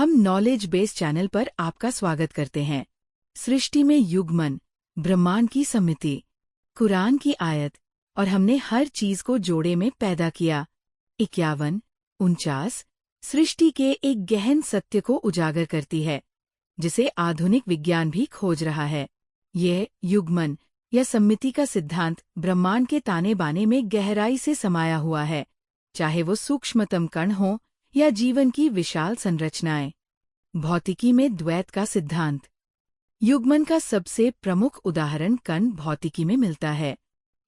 हम knowledge base channel पर आपका स्वागत करते हैं। सृष्टि में युग्मन, ब्रह्मांड की समिति, कुरान की आयत और हमने हर चीज को जोड़े में पैदा किया। 51, 49 सृष्टि के एक गहन सत्य को उजागर करती है, जिसे आधुनिक विज्ञान भी खोज रहा है। यह युग्मन या सम्मिति का सिद्धांत ब्रह्मांड के ताने बाने में गहराई से समाया हुआ है, चाहे वो सूक्ष्मतम कण हो या जीवन की विशाल संरचनाएं। भौतिकी में द्वैत का सिद्धांत। युग्मन का सबसे प्रमुख उदाहरण कण भौतिकी में मिलता है।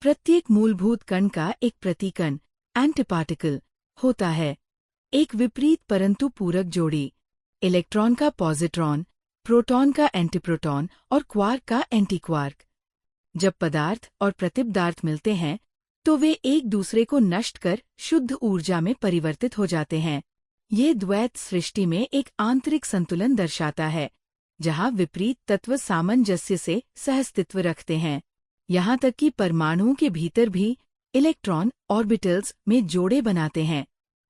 प्रत्येक मूलभूत कण का एक प्रतिकण एंटीपार्टिकल होता है, एक विपरीत परंतु पूरक जोड़ी। इलेक्ट्रॉन का पॉजिट्रॉन, प्रोटॉन का एंटीप्रोटॉन और क्वार्क का एंटीक्वार्क। जब पदार्थ और प्रतिपदार्थ मिलते हैं तो वे एक दूसरे को नष्ट कर शुद्ध ऊर्जा में परिवर्तित हो जाते हैं। ये द्वैत सृष्टि में एक आंतरिक संतुलन दर्शाता है, जहाँ विपरीत तत्व सामंजस्य से सहअस्तित्व रखते हैं। यहाँ तक कि परमाणुओं के भीतर भी इलेक्ट्रॉन ऑर्बिटल्स में जोड़े बनाते हैं,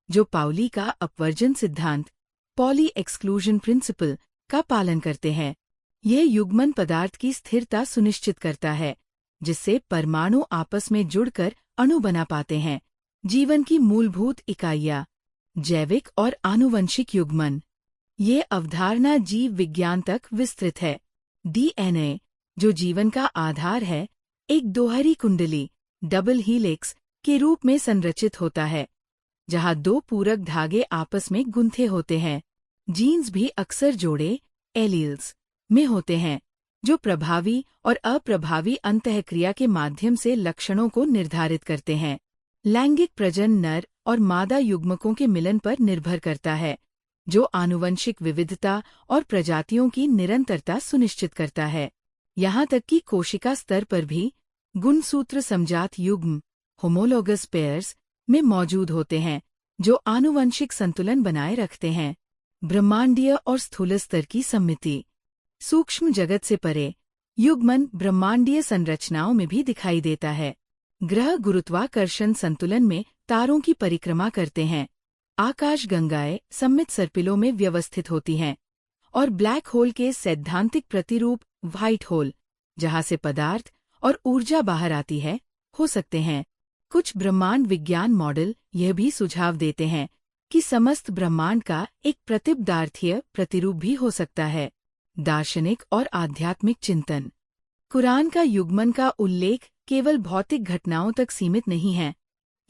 जो पाउली का अपवर्जन सिद्धांत पॉली एक्सक्लूजन प्रिंसिपल का पालन करते हैं। ये युग्मन पदार्थ की स्थिरता सुनिश्चित करता है, जिससे परमाणु आपस में जुड़कर अणु बना पाते हैं। जीवन की मूलभूत इकाइयाँ, जैविक और आनुवंशिक युग्मन। ये अवधारणा जीव विज्ञान तक विस्तृत है। डीएनए, जो जीवन का आधार है, एक दोहरी कुंडली डबल हीलिक्स के रूप में संरचित होता है, जहाँ दो पूरक धागे आपस में गुंथे होते हैं। जीन्स भी अक्सर जोड़े एलील्स में होते हैं, जो प्रभावी और अप्रभावी अंतःक्रिया के माध्यम से लक्षणों को निर्धारित करते हैं। लैंगिक प्रजनन नर और मादा युग्मकों के मिलन पर निर्भर करता है, जो आनुवंशिक विविधता और प्रजातियों की निरंतरता सुनिश्चित करता है। यहाँ तक कि कोशिका स्तर पर भी गुणसूत्र समजात युग्म होमोलोगस पेयर्स में मौजूद होते हैं, जो आनुवंशिक संतुलन बनाए रखते हैं। ब्रह्मांडीय और स्थूल स्तर की सम्मिति। सूक्ष्म जगत से परे युग्मन ब्रह्मांडीय संरचनाओं में भी दिखाई देता है। ग्रह गुरुत्वाकर्षण संतुलन में तारों की परिक्रमा करते हैं, आकाशगंगाएं सममित सर्पिलों में व्यवस्थित होती हैं, और ब्लैक होल के सैद्धांतिक प्रतिरूप व्हाइट होल, जहां से पदार्थ और ऊर्जा बाहर आती है, हो सकते हैं। कुछ ब्रह्मांड विज्ञान मॉडल यह भी सुझाव देते हैं कि समस्त ब्रह्मांड का एक प्रतिपदार्थीय प्रतिरूप भी हो सकता है। दार्शनिक और आध्यात्मिक चिंतन। कुरान का युग्मन का उल्लेख केवल भौतिक घटनाओं तक सीमित नहीं है।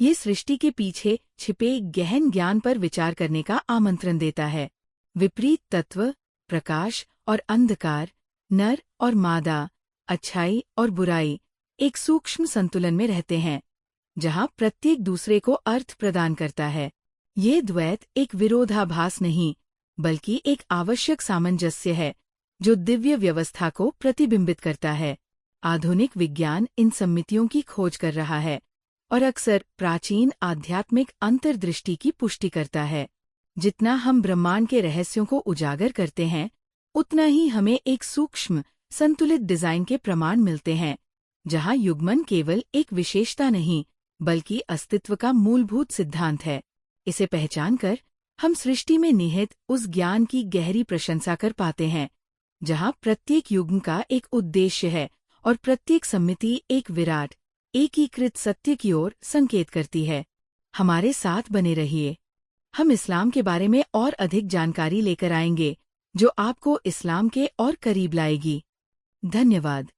ये सृष्टि के पीछे छिपे गहन ज्ञान पर विचार करने का आमंत्रण देता है। विपरीत तत्व, प्रकाश और अंधकार, नर और मादा, अच्छाई और बुराई एक सूक्ष्म संतुलन में रहते हैं, जहाँ प्रत्येक दूसरे को अर्थ प्रदान करता है। ये द्वैत एक विरोधाभास नहीं, बल्कि एक आवश्यक सामंजस्य है, जो दिव्य व्यवस्था को प्रतिबिंबित करता है। आधुनिक विज्ञान इन सम्मितियों की खोज कर रहा है और अक्सर प्राचीन आध्यात्मिक अंतर्दृष्टि की पुष्टि करता है। जितना हम ब्रह्मांड के रहस्यों को उजागर करते हैं, उतना ही हमें एक सूक्ष्म संतुलित डिजाइन के प्रमाण मिलते हैं, जहां युग्मन केवल एक विशेषता नहीं, बल्कि अस्तित्व का मूलभूत सिद्धांत है। इसे पहचानकर हम सृष्टि में निहित उस ज्ञान की गहरी प्रशंसा कर पाते हैं, जहाँ प्रत्येक युग्म का एक उद्देश्य है और प्रत्येक सम्मिति एक विराट एकीकृत सत्य की ओर संकेत करती है। हमारे साथ बने रहिए। हम इस्लाम के बारे में और अधिक जानकारी लेकर आएंगे, जो आपको इस्लाम के और करीब लाएगी। धन्यवाद।